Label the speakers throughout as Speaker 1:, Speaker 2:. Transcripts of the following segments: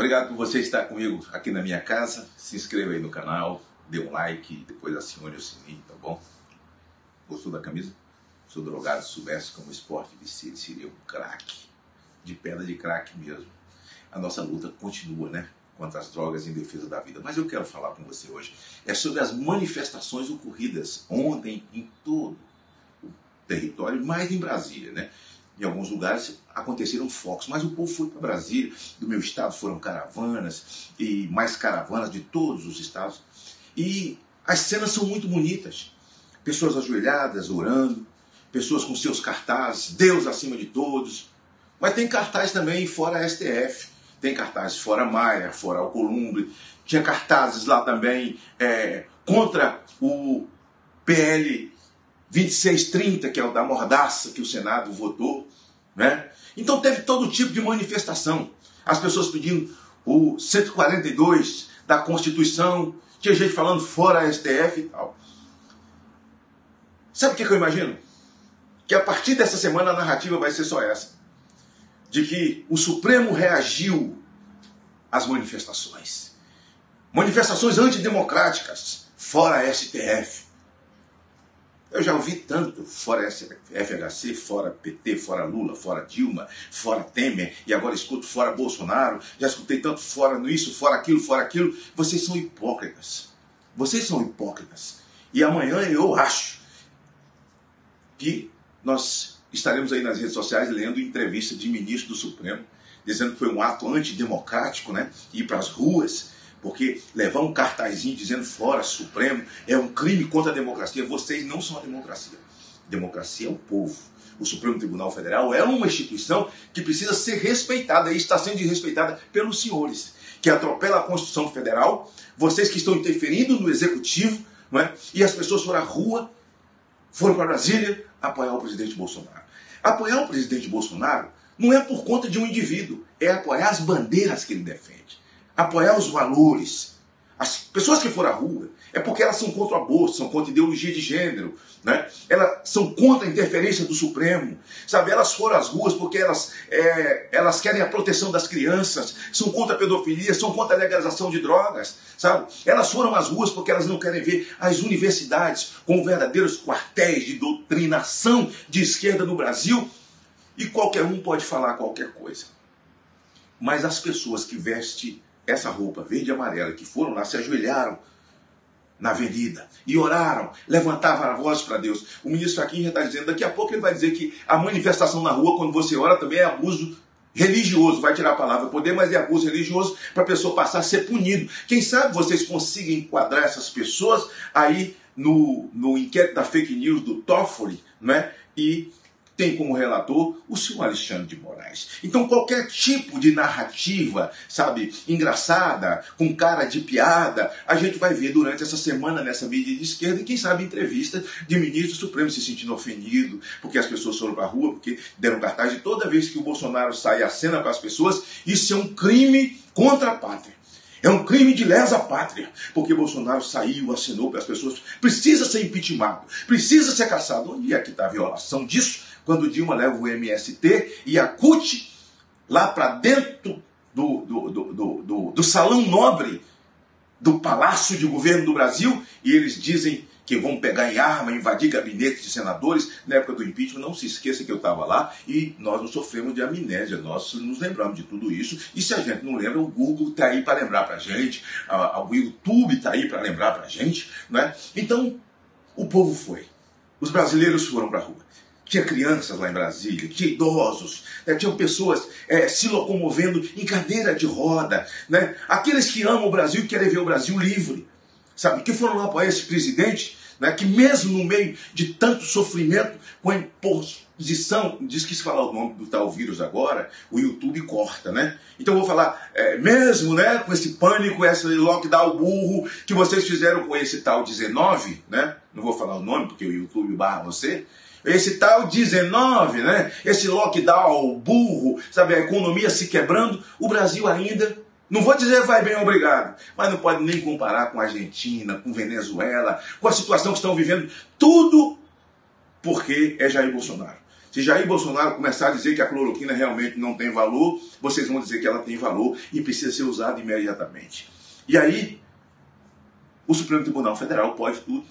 Speaker 1: Obrigado por você estar comigo aqui na minha casa. Se inscreva aí no canal, dê um like, depois acione o sininho, tá bom? Gostou da camisa? Sou drogado, se soubesse como esporte de ser, seria um craque, de pedra de craque mesmo. A nossa luta continua, né? Contra as drogas em defesa da vida. Mas eu quero falar com você hoje sobre as manifestações ocorridas ontem em todo o território, mais em Brasília, né? Em alguns lugares aconteceram focos, mas o povo foi para Brasília. Do meu estado foram caravanas e mais caravanas de todos os estados. E as cenas são muito bonitas. Pessoas ajoelhadas, orando, pessoas com seus cartazes, Deus acima de todos. Mas tem cartaz também fora a STF, tem cartazes fora Maia, fora Alcolumbre, tinha cartazes lá também contra o PL 2630, que é o da mordaça que o Senado votou, né? Então teve todo tipo de manifestação. As pessoas pedindo o 142 da Constituição, tinha gente falando fora a STF e tal. Sabe o que eu imagino? Que a partir dessa semana a narrativa vai ser só essa. De que o Supremo reagiu às manifestações. Manifestações antidemocráticas, fora a STF. Eu já ouvi tanto, fora FHC, fora PT, fora Lula, fora Dilma, fora Temer, e agora escuto fora Bolsonaro, já escutei tanto fora isso, fora aquilo. Vocês são hipócritas. Vocês são hipócritas. E amanhã eu acho que nós estaremos aí nas redes sociais lendo entrevista de ministro do Supremo, dizendo que foi um ato antidemocrático, né? Ir para as ruas, porque levar um cartazinho dizendo fora Supremo é um crime contra a democracia. Vocês não são a democracia. Democracia é o povo. O Supremo Tribunal Federal é uma instituição que precisa ser respeitada e está sendo desrespeitada pelos senhores, que atropela a Constituição Federal, vocês que estão interferindo no Executivo, não é? E as pessoas foram à rua, foram para Brasília apoiar o presidente Bolsonaro. Apoiar o presidente Bolsonaro não é por conta de um indivíduo, é apoiar as bandeiras que ele defende, apoiar os valores. As pessoas que foram à rua é porque elas são contra o aborto, são contra a ideologia de gênero, né? Elas são contra a interferência do Supremo, sabe? Elas foram às ruas porque elas querem a proteção das crianças, são contra a pedofilia, são contra a legalização de drogas, sabe? Elas foram às ruas porque elas não querem ver as universidades como verdadeiros quartéis de doutrinação de esquerda no Brasil. E qualquer um pode falar qualquer coisa. Mas as pessoas que vestem essa roupa verde e amarela, que foram lá, se ajoelharam na avenida e oraram, levantavam a voz para Deus. O ministro aqui já está dizendo, daqui a pouco ele vai dizer que a manifestação na rua, quando você ora, também é abuso religioso. Vai tirar a palavra poder, mas é abuso religioso para a pessoa passar a ser punido. Quem sabe vocês consigam enquadrar essas pessoas aí no inquérito da fake news do Toffoli, né? E tem como relator o senhor Alexandre de Moraes. Então qualquer tipo de narrativa, sabe, engraçada, com cara de piada, a gente vai ver durante essa semana nessa mídia de esquerda, e quem sabe entrevista de ministro supremo se sentindo ofendido, porque as pessoas foram para a rua, porque deram cartaz, e toda vez que o Bolsonaro sai a cena para as pessoas, isso é um crime contra a pátria. É um crime de lesa pátria, porque Bolsonaro saiu, assinou para as pessoas, precisa ser impeachmentado, precisa ser caçado. Onde é que está a violação disso? Quando Dilma leva o MST e a CUT lá para dentro do salão nobre do Palácio de Governo do Brasil, e eles dizem que vão pegar em arma, invadir gabinetes de senadores. Na época do impeachment, não se esqueça que eu estava lá, e nós não sofremos de amnésia, nós nos lembramos de tudo isso, e se a gente não lembra, o Google está aí para lembrar para a gente, o YouTube está aí para lembrar para a gente, né? Então, o povo foi, os brasileiros foram para a rua. Tinha crianças lá em Brasília, tinha idosos, né? Tinham pessoas se locomovendo em cadeira de roda, né? Aqueles que amam o Brasil e querem ver o Brasil livre, sabe? Que foram lá apoiar esse presidente, né? Que mesmo no meio de tanto sofrimento, com a imposição, diz que se falar o nome do tal vírus agora, o YouTube corta, né? Então eu vou falar, mesmo, né, com esse pânico, esse lockdown burro que vocês fizeram com esse tal 19, né? Não vou falar o nome porque o YouTube barra você. Esse tal 19, né? Esse lockdown burro, sabe? A economia se quebrando, o Brasil ainda, não vou dizer vai bem, obrigado, mas não pode nem comparar com a Argentina, com Venezuela, com a situação que estão vivendo, tudo porque é Jair Bolsonaro. Se Jair Bolsonaro começar a dizer que a cloroquina realmente não tem valor, vocês vão dizer que ela tem valor e precisa ser usada imediatamente. E aí, o Supremo Tribunal Federal pode tudo,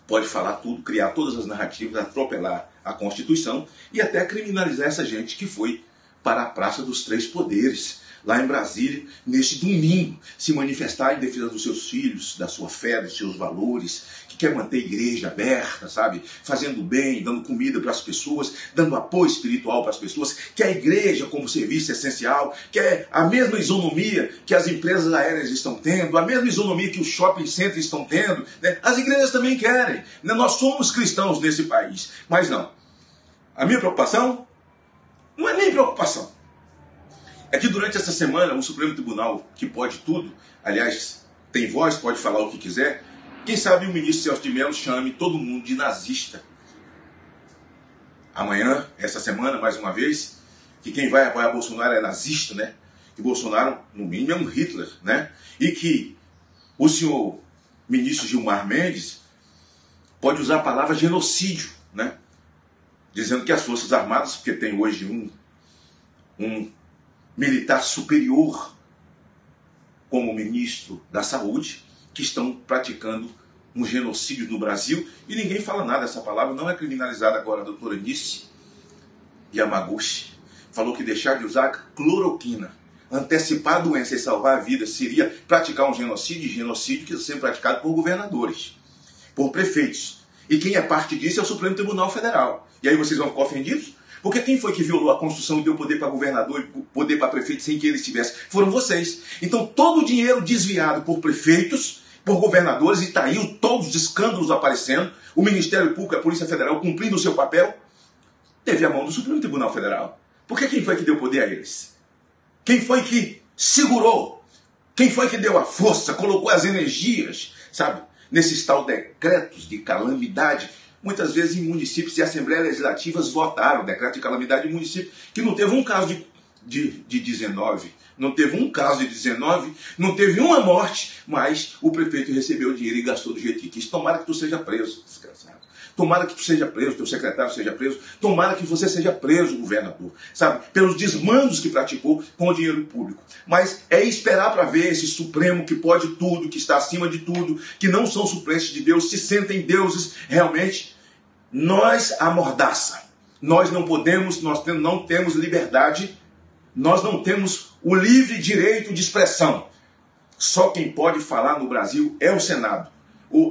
Speaker 1: pode falar tudo, criar todas as narrativas, atropelar a Constituição e até criminalizar essa gente que foi para a Praça dos Três Poderes, lá em Brasília, neste domingo, se manifestar em defesa dos seus filhos, da sua fé, dos seus valores, que quer manter a igreja aberta, sabe? Fazendo bem, dando comida para as pessoas, dando apoio espiritual para as pessoas, que a igreja como serviço essencial, que é a mesma isonomia que as empresas aéreas estão tendo, a mesma isonomia que os shopping centers estão tendo, né? As igrejas também querem, né? Nós somos cristãos nesse país, mas não. A minha preocupação não é nem preocupação. É que durante essa semana o Supremo Tribunal, que pode tudo, aliás, tem voz, pode falar o que quiser, quem sabe o ministro Celso de Mello chame todo mundo de nazista. Amanhã, essa semana, mais uma vez, que quem vai apoiar Bolsonaro é nazista, né? Que Bolsonaro, no mínimo, é um Hitler, né? E que o senhor ministro Gilmar Mendes pode usar a palavra genocídio, né? Dizendo que as Forças Armadas, porque tem hoje um militar superior como ministro da Saúde, que estão praticando um genocídio no Brasil, e ninguém fala nada. Essa palavra não é criminalizada agora. A doutora Nice Yamaguchi falou que deixar de usar cloroquina, antecipar a doença e salvar a vida, seria praticar um genocídio, genocídio que está sendo praticado por governadores, por prefeitos. E quem é parte disso é o Supremo Tribunal Federal. E aí vocês vão ficar ofendidos? Porque quem foi que violou a Constituição e deu poder para governador e poder para prefeito sem que eles tivessem? Foram vocês. Então todo o dinheiro desviado por prefeitos, por governadores, e está aí todos os escândalos aparecendo, o Ministério Público, a Polícia Federal cumprindo o seu papel, teve a mão do Supremo Tribunal Federal. Porque quem foi que deu poder a eles? Quem foi que segurou? Quem foi que deu a força, colocou as energias, sabe, nesses tal decretos de calamidade? Muitas vezes em municípios e assembleias legislativas votaram decreto de calamidade em município que não teve um caso de 19, não teve um caso de 19, não teve uma morte, mas o prefeito recebeu o dinheiro e gastou do jeito que quis. Tomara que tu seja preso, desgraçado. Tomara que tu seja preso, teu secretário seja preso, tomara que você seja preso, governador, sabe, pelos desmandos que praticou com o dinheiro público. Mas é esperar para ver esse Supremo que pode tudo, que está acima de tudo, que não são suplentes de Deus, se sentem deuses realmente. Nós amordaça. Nós não podemos, nós não temos liberdade, nós não temos o livre direito de expressão. Só quem pode falar no Brasil é o Senado.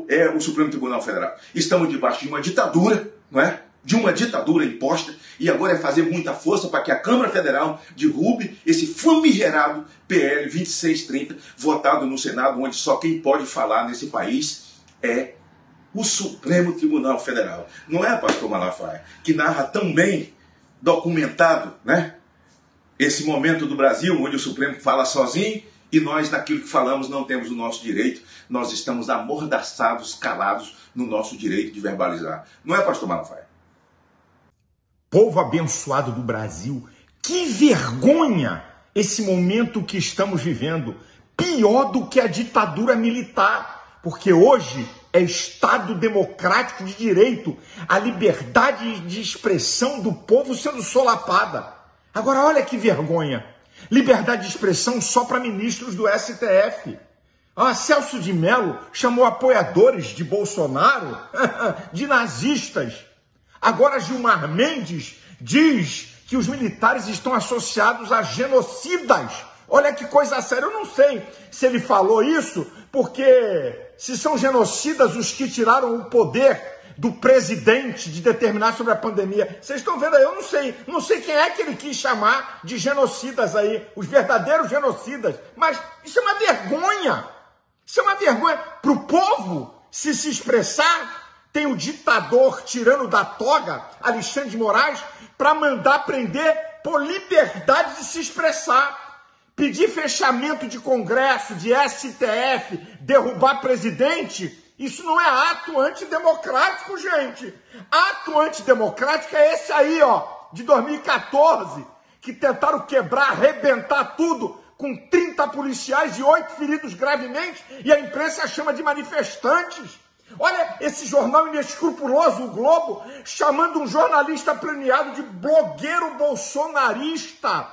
Speaker 1: É o Supremo Tribunal Federal. Estamos debaixo de uma ditadura, não é? De uma ditadura imposta, e agora é fazer muita força para que a Câmara Federal derrube esse famigerado PL 2630, votado no Senado, onde só quem pode falar nesse país é o Supremo Tribunal Federal. Não é, pastor Malafaia, que narra tão bem, documentado, né, esse momento do Brasil, onde o Supremo fala sozinho, e nós, naquilo que falamos, não temos o nosso direito. Nós estamos amordaçados, calados no nosso direito de verbalizar. Não é, pastor Malafaia?
Speaker 2: Povo abençoado do Brasil, que vergonha esse momento que estamos vivendo. Pior do que a ditadura militar. Porque hoje é Estado democrático de direito. A liberdade de expressão do povo sendo solapada. Agora, olha que vergonha. Liberdade de expressão só para ministros do STF. Celso de Mello chamou apoiadores de Bolsonaro de nazistas. Agora Gilmar Mendes diz que os militares estão associados a genocidas. Olha que coisa séria. Eu não sei se ele falou isso porque se são genocidas os que tiraram o poder do presidente de determinar sobre a pandemia. Vocês estão vendo aí? Eu não sei quem é que ele quis chamar de genocidas aí, os verdadeiros genocidas, mas isso é uma vergonha. Isso é uma vergonha para o povo se expressar. Tem o ditador tirando da toga, Alexandre de Moraes, para mandar prender por liberdade de se expressar. Pedir fechamento de Congresso, de STF, derrubar presidente. Isso não é ato antidemocrático, gente. Ato antidemocrático é esse aí, ó, de 2014, que tentaram quebrar, arrebentar tudo, com 30 policiais e 8 feridos gravemente, e a imprensa chama de manifestantes. Olha esse jornal inescrupuloso, o Globo, chamando um jornalista premiado de blogueiro bolsonarista,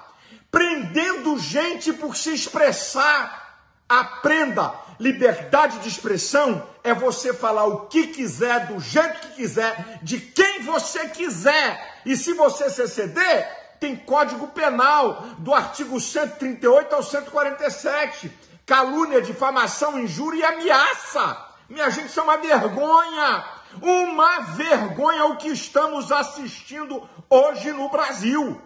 Speaker 2: prendendo gente por se expressar. Aprenda, liberdade de expressão é você falar o que quiser, do jeito que quiser, de quem você quiser. E se você se exceder, tem Código Penal, do artigo 138 ao 147, calúnia, difamação, injúria e ameaça. Minha gente, isso é uma vergonha o que estamos assistindo hoje no Brasil.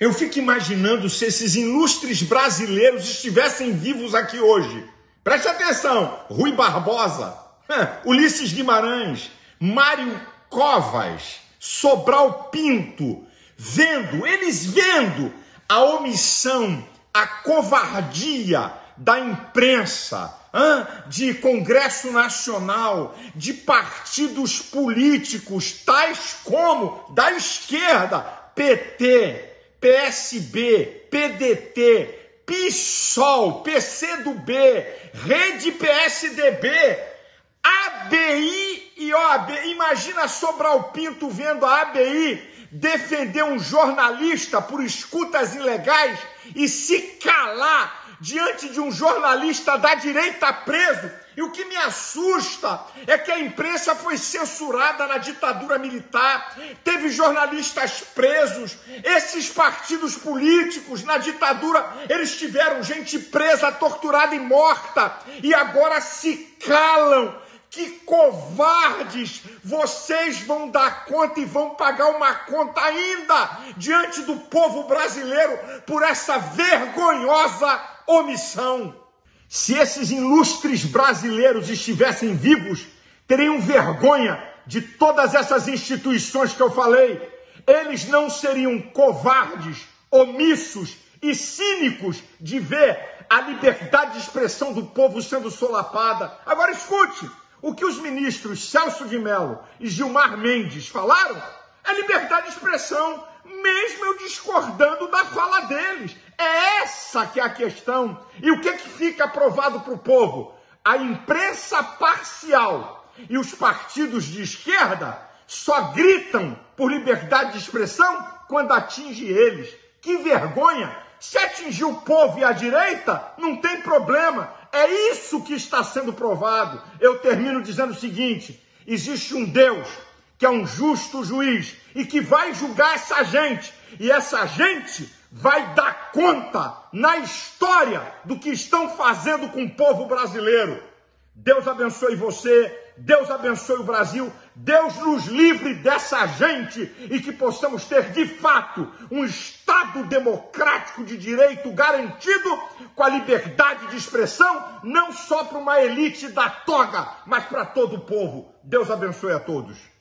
Speaker 2: Eu fico imaginando se esses ilustres brasileiros estivessem vivos aqui hoje. Preste atenção, Rui Barbosa, Ulisses Guimarães, Mário Covas, Sobral Pinto, eles vendo a omissão, a covardia da imprensa, de Congresso Nacional, de partidos políticos, tais como da esquerda, PT, PSB, PDT, PSOL, PCdoB, Rede PSDB, ABI e OAB. Imagina Sobral Pinto vendo a ABI defender um jornalista por escutas ilegais e se calar diante de um jornalista da direita preso. E o que me assusta é que a imprensa foi censurada na ditadura militar, teve jornalistas presos, esses partidos políticos na ditadura, eles tiveram gente presa, torturada e morta, e agora se calam. Que covardes! Vocês vão dar conta e vão pagar uma conta ainda diante do povo brasileiro por essa vergonhosa omissão. Se esses ilustres brasileiros estivessem vivos, teriam vergonha de todas essas instituições que eu falei. Eles não seriam covardes, omissos e cínicos de ver a liberdade de expressão do povo sendo solapada. Agora escute, o que os ministros Celso de Mello e Gilmar Mendes falaram é liberdade de expressão, mesmo eu discordando da fala deles. É essa que é a questão. E o que fica provado para o povo? A imprensa parcial e os partidos de esquerda só gritam por liberdade de expressão quando atinge eles. Que vergonha! Se atingir o povo e a direita, não tem problema. É isso que está sendo provado. Eu termino dizendo o seguinte: existe um Deus que é um justo juiz e que vai julgar essa gente. E essa gente vai dar conta na história do que estão fazendo com o povo brasileiro. Deus abençoe você, Deus abençoe o Brasil, Deus nos livre dessa gente e que possamos ter, de fato, um Estado democrático de direito garantido com a liberdade de expressão, não só para uma elite da toga, mas para todo o povo. Deus abençoe a todos.